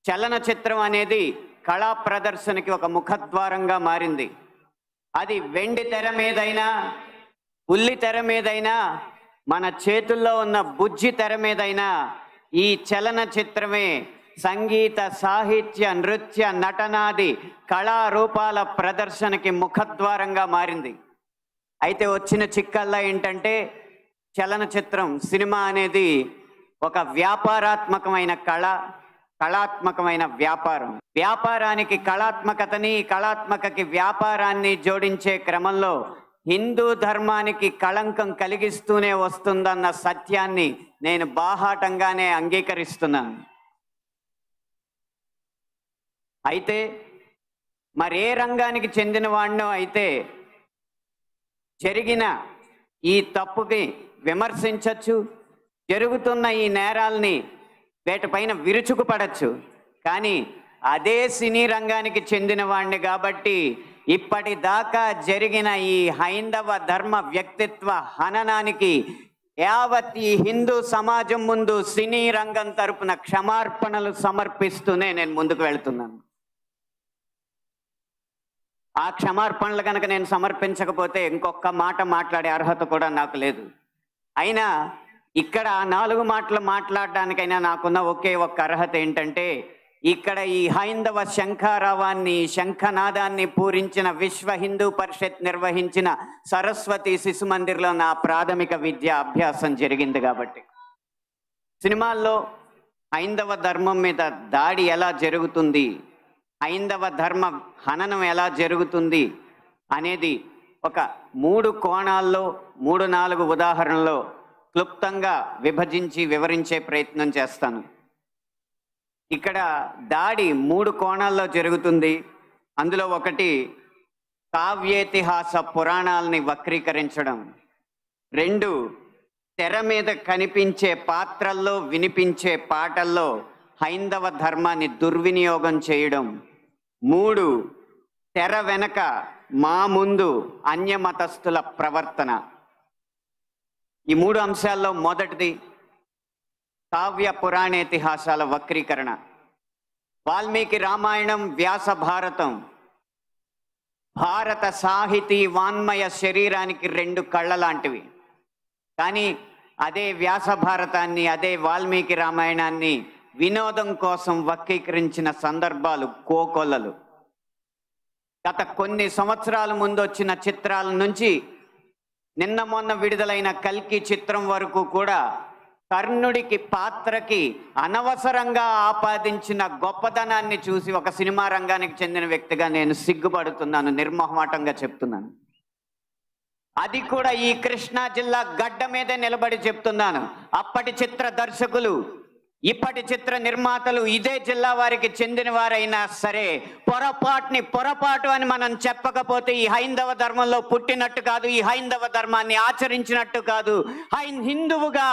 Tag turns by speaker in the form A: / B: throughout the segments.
A: చలనచిత్రం అనేది కళా ప్రదర్శనకి ఒక ముఖద్వారంగా మారింది. అది వెండి తెర మీదైనా, ఉల్లి తెర మీదైనా, మన చేతుల్లో ఉన్న బుజ్జి తెర మీదైనా ఈ చలనచిత్రమే సంగీత, సాహిత్య, నృత్య, నటనాది కళారూపాల ప్రదర్శనకి ముఖద్వారంగా మారింది. అయితే వచ్చిన చిక్కల్లా ఏంటంటే చలనచిత్రం, సినిమా అనేది ఒక వ్యాపారాత్మకమైన కళాత్మకమైన వ్యాపారం. వ్యాపారానికి కళాత్మకతని, కళాత్మకకి వ్యాపారాన్ని జోడించే క్రమంలో హిందూ ధర్మానికి కళంకం కలిగిస్తూనే వస్తుందన్న సత్యాన్ని నేను బాహాటంగానే అంగీకరిస్తున్నాను. అయితే మరే రంగానికి చెందిన వాడినో అయితే జరిగిన ఈ తప్పుకి విమర్శించవచ్చు, జరుగుతున్న ఈ నేరాల్ని వీటిపైన విరుచుకుపడచ్చు. కానీ అదే సినీ రంగానికి చెందిన వాడిని కాబట్టి ఇప్పటిదాకా జరిగిన ఈ హైందవ ధర్మ వ్యక్తిత్వ హననానికి యావత్ ఈ హిందూ సమాజం ముందు సినీ రంగం తరపున క్షమార్పణలు సమర్పిస్తూనే నేను ముందుకు వెళ్తున్నాను. ఆ క్షమార్పణలు కనుక నేను సమర్పించకపోతే ఇంకొక మాట మాట్లాడే అర్హత కూడా నాకు లేదు. అయినా ఇక్కడ ఆ 4 మాటలు మాట్లాడడానికైనా నాకున్న ఒకే ఒక్క అర్హత ఏంటంటే, ఇక్కడ ఈ హైందవ శంఖారావాన్ని, శంఖనాదాన్ని పూరించిన విశ్వ హిందూ పరిషత్ నిర్వహించిన సరస్వతి శిశు మందిర్లో నా ప్రాథమిక విద్యా అభ్యాసం జరిగింది. కాబట్టి సినిమాల్లో హైందవ ధర్మం మీద దాడి ఎలా జరుగుతుంది, హైందవ ధర్మ హననం ఎలా జరుగుతుంది అనేది ఒక 3 కోణాల్లో 3-4 ఉదాహరణలో క్లుప్తంగా విభజించి వివరించే ప్రయత్నం చేస్తాను. ఇక్కడ దాడి 3 కోణాల్లో జరుగుతుంది. అందులో ఒకటి కావ్యేతిహాస పురాణాలని వక్రీకరించడం, 2 తెర మీద కనిపించే పాత్రల్లో వినిపించే పాటల్లో హైందవ ధర్మాన్ని దుర్వినియోగం చేయడం, 3 తెర వెనక మా ముందు అన్యమతస్థుల ప్రవర్తన. ఈ 3 అంశాల్లో మొదటిది కావ్య పురాణేతిహాసాల వక్రీకరణ. వాల్మీకి రామాయణం, వ్యాస భారతం భారత సాహితీ వాన్మయ శరీరానికి 2 కళ్ళ లాంటివి. కానీ అదే వ్యాస భారతాన్ని, అదే వాల్మీకి రామాయణాన్ని వినోదం కోసం వక్రీకరించిన సందర్భాలు కోకొల్లలు. గత కొన్ని సంవత్సరాల ముందు వచ్చిన చిత్రాల నుంచి నిన్న మొన్న విడుదలైన కల్కి చిత్రం వరకు కూడా కర్ణుడికి పాత్రకి అనవసరంగా ఆపాదించిన గొప్పతనాన్ని చూసి ఒక సినిమా రంగానికి చెందిన వ్యక్తిగా నేను సిగ్గుపడుతున్నాను, నిర్మోహమాటంగా చెప్తున్నాను. అది కూడా ఈ కృష్ణా జిల్లా గడ్డ మీదే నిలబడి చెప్తున్నాను. అప్పటి చిత్ర దర్శకులు, ఇప్పటి చిత్ర నిర్మాతలు ఇదే జిల్లా వారికి చెందిన వారైనా సరే పొరపాటు అని మనం చెప్పకపోతే ఈ హైందవ ధర్మంలో పుట్టినట్టు కాదు, ఈ హైందవ ధర్మాన్ని ఆచరించినట్టు కాదు, హిందువుగా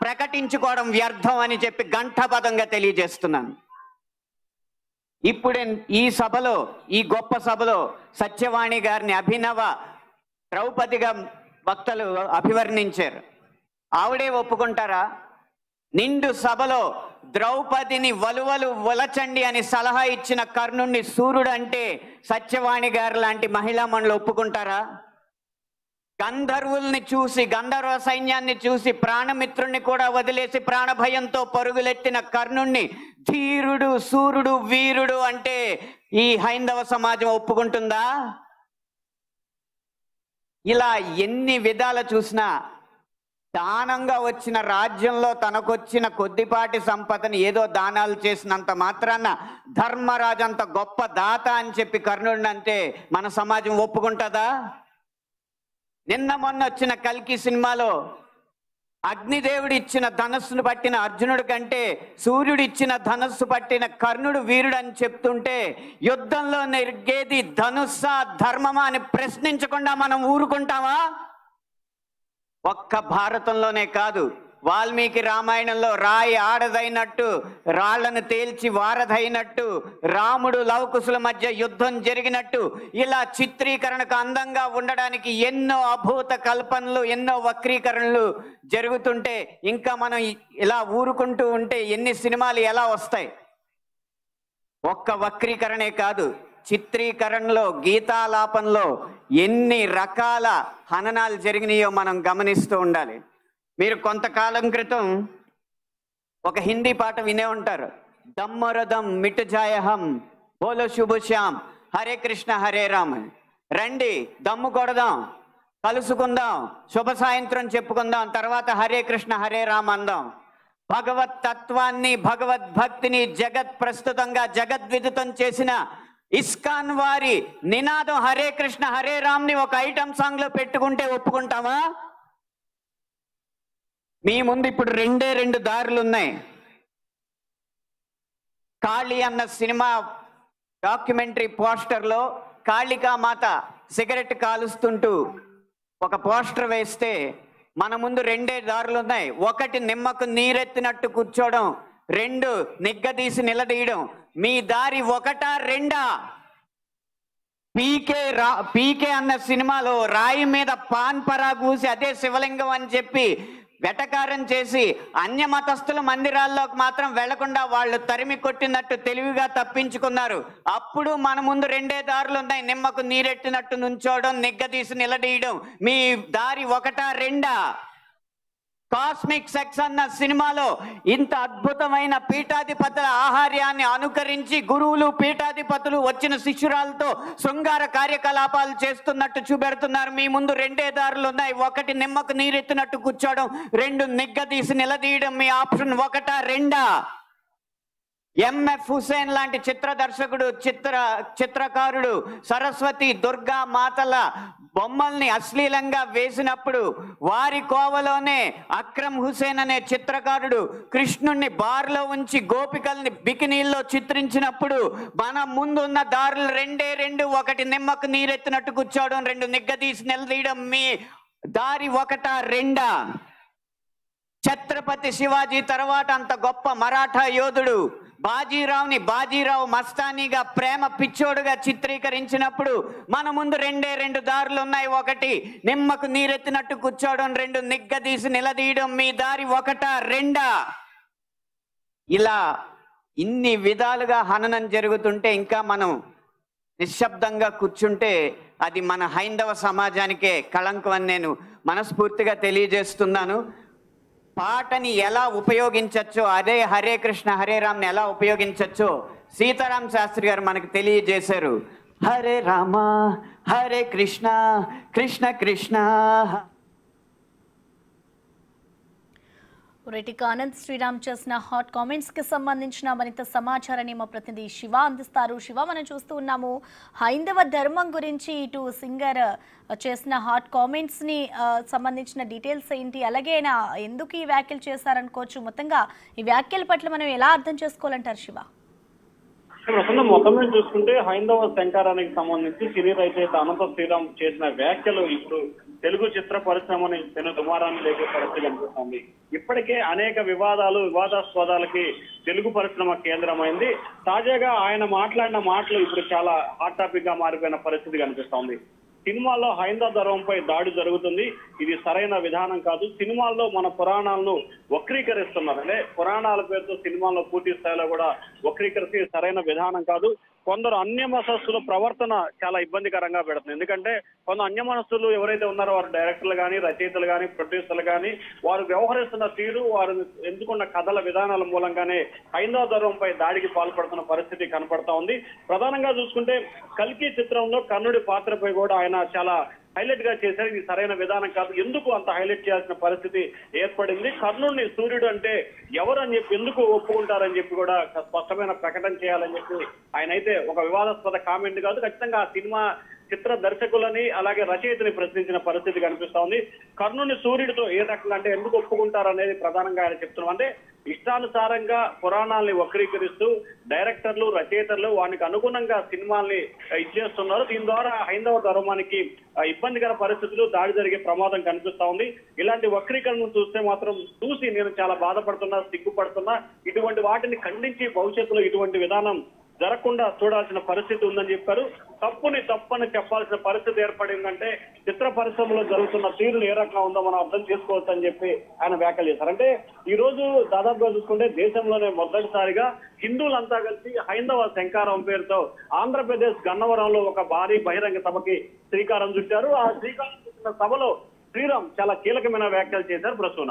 A: ప్రకటించుకోవడం వ్యర్థం అని చెప్పి ఘంటాపథంగా తెలియజేస్తున్నాను. ఇప్పుడే ఈ సభలో, ఈ గొప్ప సభలో సత్యవాణి గారిని అభినవ ద్రౌపదిగా వక్తలు అభివర్ణించారు. ఆవిడే ఒప్పుకుంటారా? నిండు సభలో ద్రౌపదిని వలువలు వలచండి అని సలహా ఇచ్చిన కర్ణుణ్ణి సూర్యుడు అంటే సత్యవాణి గారు లాంటి మహిళా మండలి ఒప్పుకుంటారా? గంధర్వుల్ని చూసి, గంధర్వ సైన్యాన్ని చూసి ప్రాణమిత్రుణ్ణి కూడా వదిలేసి ప్రాణభయంతో పరుగులెత్తిన కర్ణుణ్ణి ధీరుడు, సూర్యుడు, వీరుడు అంటే ఈ హైందవ సమాజం ఒప్పుకుంటుందా? ఇలా ఎన్ని విధాలు చూసినా దానంగా వచ్చిన రాజ్యంలో తనకొచ్చిన కొద్దిపాటి సంపదని ఏదో దానాలు చేసినంత మాత్రాన ధర్మరాజు అంత గొప్ప దాత అని చెప్పి కర్ణుడిని అంటే మన సమాజం ఒప్పుకుంటుందా? నిన్న మొన్న వచ్చిన కల్కి సినిమాలో అగ్నిదేవుడు ఇచ్చిన ధనస్సును పట్టిన అర్జునుడి కంటే సూర్యుడు ఇచ్చిన ధనస్సు పట్టిన కర్ణుడు వీరుడు అని చెప్తుంటే యుద్ధంలో నెగ్గేది ధనుస్సా ధర్మమా అని ప్రశ్నించకుండా మనం ఊరుకుంటామా? ఒక్క భారతంలోనే కాదు, వాల్మీకి రామాయణంలో రాయి ఆడదైనట్టు, రాళ్లను తేల్చి వారధైనట్టు, రాముడు లవకుశుల మధ్య యుద్ధం జరిగినట్టు, ఇలా చిత్రీకరణకు అందంగా ఉండడానికి ఎన్నో అభూత కల్పనలు, ఎన్నో వక్రీకరణలు జరుగుతుంటే ఇంకా మనం ఇలా ఊరుకుంటూ ఉంటే ఎన్ని సినిమాలు ఎలా వస్తాయి? ఒక్క వక్రీకరణే కాదు, చిత్రీకరణలో, గీతాలాపనలో ఎన్ని రకాల హననాలు జరిగినాయో మనం గమనిస్తూ ఉండాలి. మీరు కొంతకాలం క్రితం ఒక హిందీ పాట వినే ఉంటారు, దమ్మరదం మిట్ జాయహం బోలో శుభ శ్యామ్ హరే కృష్ణ హరే రామ్. రండి దమ్ము కొడదాం, కలుసుకుందాం, శుభ సాయంత్రం చెప్పుకుందాం, తర్వాత హరే కృష్ణ హరే రామ్ అందాం. భగవత్ తత్వాన్ని, భగవద్భక్తిని జగత్ ప్రస్తుతంగా జగద్విదితం చేసిన ఇస్కాన్ వారి నినాదం హరే కృష్ణ హరే రామ్ ని ఒక ఐటమ్ సాంగ్ లో పెట్టుకుంటే ఒప్పుకుంటామా? మీ ముందు ఇప్పుడు రెండు దారులు ఉన్నాయి. కాళీ అన్న సినిమా డాక్యుమెంటరీ పోస్టర్లో కాళికామాత సిగరెట్ కాలుస్తుంటూ ఒక పోస్టర్ వేస్తే మన ముందు రెండే దారులు ఉన్నాయి. ఒకటి నిమ్మకు నీరెత్తినట్టు కూర్చోవడం, రెండు నిగ్గదీసి నిలదీయడం. మీ దారి ఒకటా రెండా? పీకే అన్న సినిమాలో రాయి మీద పాన్ పరాగ్ ఊసి అదే శివలింగం అని చెప్పి వెటకారం చేసి అన్య మతస్థుల మందిరాల్లోకి మాత్రం వెళ్లకుండా వాళ్ళు తరిమి కొట్టినట్టు తెలివిగా తప్పించుకున్నారు. అప్పుడు మన ముందు రెండే దారులు ఉన్నాయి, నిమ్మకు నీరెట్టినట్టు నుంచోవడం, నిగ్గదీసి నిలదీయడం. మీ దారి ఒకటా రెండా? కాస్మిక్ సెక్స్ అన్న సినిమాలో ఇంత అద్భుతమైన పీఠాధిపతుల ఆహార్యాన్ని అనుకరించి గురువులు, పీఠాధిపతులు వచ్చిన శిష్యురాలతో శృంగార కార్యకలాపాలు చేస్తున్నట్టు చూపెడుతున్నారు. మీ ముందు రెండే దారులు ఉన్నాయి, ఒకటి నిమ్మకు నీరెత్తినట్టు కూర్చోవడం, రెండు నిగ్గదీసి నిలదీయడం. మీ ఆప్షన్ ఒకటా రెండా? ఎంఎఫ్ హుసేన్ లాంటి చిత్ర దర్శకుడు, చిత్రకారుడు సరస్వతి, దుర్గా మాతల బొమ్మల్ని అశ్లీలంగా వేసినప్పుడు వారి కోవలోనే అక్రమ్ హుసేన్ అనే చిత్రకారుడు కృష్ణుణ్ణి బార్లో ఉంచి గోపికల్ని బికినీల్లో చిత్రించినప్పుడు మన ముందున్న దారులు రెండే రెండు, ఒకటి నిమ్మకు నీరెత్తినట్టు కూర్చోవడం, రెండు నిగ్గదీసి నిలదీయడం. మీ దారి ఒకటా రెండా? ఛత్రపతి శివాజీ తర్వాత అంత గొప్ప మరాఠా యోధుడు బాజీరావుని బాజీరావు మస్తానీగా ప్రేమ పిచ్చోడుగా చిత్రీకరించినప్పుడు మన ముందు రెండే రెండు దారులు ఉన్నాయి, ఒకటి నిమ్మకు నీరెత్తినట్టు కూర్చోవడం, రెండు నిగ్గదీసి నిలదీయడం. మీ దారి ఒకటా రెండా? ఇలా ఇన్ని విధాలుగా హననం జరుగుతుంటే ఇంకా మనం నిశ్శబ్దంగా కూర్చుంటే అది మన హైందవ సమాజానికే కళంకం అని నేను మనస్ఫూర్తిగా తెలియజేస్తున్నాను. పాటని ఎలా ఉపయోగించచ్చో, అదే హరే కృష్ణ హరే రామ్ని ఎలా ఉపయోగించచ్చో సీతారాం శాస్త్రి గారు మనకు తెలియజేశారు. హరే రామ హరే కృష్ణ కృష్ణ కృష్ణ.
B: రైట్, ఆనంద్ శ్రీరామ్ చేసిన హాట్ కామెంట్స్ కి సంబంధించిన మరింత సమాచారాన్ని మా ప్రతినిధి శివ అందిస్తారు. శివ, మనం చూస్తూ ఉన్నాము హైందవ ధర్మం గురించి ఇటు సింగర్ చేసిన హాట్ కామెంట్స్ ని సంబంధించిన డీటెయిల్స్ ఏంటి, అలాగే ఆయన ఎందుకు ఈ వ్యాఖ్యలు చేశారనుకోవచ్చు, మొత్తంగా ఈ వ్యాఖ్యల పట్ల మనం ఎలా అర్థం చేసుకోవాలంటారు శివ?
C: ప్రసన్న మొత్తం మీద చూసుకుంటే హైందవ శంకరానికి సంబంధించి సినీ రచయిత అనంత శ్రీరామ్ చేసిన వ్యాఖ్యలు ఇప్పుడు తెలుగు చిత్ర పరిశ్రమని పెను దుమారాన్ని లేకే పరిస్థితి కనిపిస్తుంది. ఇప్పటికే అనేక వివాదాస్పదాలకి తెలుగు పరిశ్రమ కేంద్రమైంది. తాజాగా ఆయన మాట్లాడిన మాటలు ఇప్పుడు చాలా హాట్ టాపిక్ గా మారిపోయిన పరిస్థితి కనిపిస్తోంది. సినిమాల్లో హైందవ ధర్మంపై దాడి జరుగుతుంది, ఇది సరైన విధానం కాదు. సినిమాల్లో మన పురాణాలను వక్రీకరిస్తున్నారు, అంటే పురాణాల పేరుతో సినిమాల్లో పూర్తి స్థాయిలో కూడా వక్రీకరిస్తే సరైన విధానం కాదు. కొందరు అన్యమనస్సుల ప్రవర్తన చాలా ఇబ్బందికరంగా పెడుతుంది. ఎందుకంటే కొందరు అన్యమనస్సులు ఎవరైతే ఉన్నారో వారు డైరెక్టర్లు కానీ, రచయితలు కానీ, ప్రొడ్యూసర్లు కానీ వారు వ్యవహరిస్తున్న తీరు, వారు ఎంచుకున్న కథల విధానాల మూలంగానే హైందవ ధర్మంపై దాడికి పాల్పడుతున్న పరిస్థితి కనపడతా ఉంది. ప్రధానంగా చూసుకుంటే కల్కి చిత్రంలో కర్ణుడి పాత్రపై కూడా ఆయన చాలా హైలైట్ గా చేశారు. ఇది సరైన విధానం కాదు, ఎందుకు అంత హైలైట్ చేయాల్సిన పరిస్థితి ఏర్పడింది, కర్ణుడిని సూర్యుడు అంటే ఎవరు అని చెప్పి ఎందుకు ఒప్పుకుంటారని చెప్పి కూడా స్పష్టమైన ప్రకటన చేయాలని చెప్పి ఆయన అయితే ఒక వివాదాస్పద కామెంట్ కాదు, ఖచ్చితంగా ఆ సినిమా చిత్ర దర్శకులని అలాగే రచయితని ప్రశ్నించిన పరిస్థితి కనిపిస్తా ఉంది. కర్ణుని సూర్యుడితో ఏ రకంగా అంటే ఎందుకు ఒప్పుకుంటారు అనేది ప్రధానంగా ఆయన చెప్తున్నాం. అంటే ఇష్టానుసారంగా పురాణాలని వక్రీకరిస్తూ డైరెక్టర్లు, రచయితలు వానికి అనుగుణంగా సినిమాల్ని ఇచ్చేస్తున్నారు. దీని ద్వారా హైందవ ధర్మానికి ఇబ్బందికర పరిస్థితులు, దాడి జరిగే ప్రమాదం కనిపిస్తా ఉంది. ఇలాంటి వక్రీకరణను చూస్తే మాత్రం చూసి నేను చాలా బాధపడుతున్నా, సిగ్గుపడుతున్నా. ఇటువంటి వాటిని ఖండించి భవిష్యత్తులో ఇటువంటి విధానం జరగకుండా చూడాల్సిన పరిస్థితి ఉందని చెప్పారు. తప్పుని తప్పని చెప్పాల్సిన పరిస్థితి ఏర్పడిందంటే చిత్ర పరిశ్రమలో జరుగుతున్న తీరులు ఏ రకంగా ఉందో మనం అర్థం చేసుకోవచ్చు అని చెప్పి ఆయన వ్యాఖ్యలు చేశారు. అంటే ఈ రోజు దాదాపుగా చూసుకుంటే దేశంలోనే మొదటిసారిగా హిందువులంతా కలిసి హైందవ శంకారం పేరుతో ఆంధ్రప్రదేశ్ గన్నవరంలో ఒక భారీ బహిరంగ సభకి శ్రీకారం చుట్టారు. ఆ శ్రీకారం చుట్టిన సభలో శ్రీరామ్ చాలా కీలకమైన వ్యాఖ్యలు చేశారు. ప్రసూన.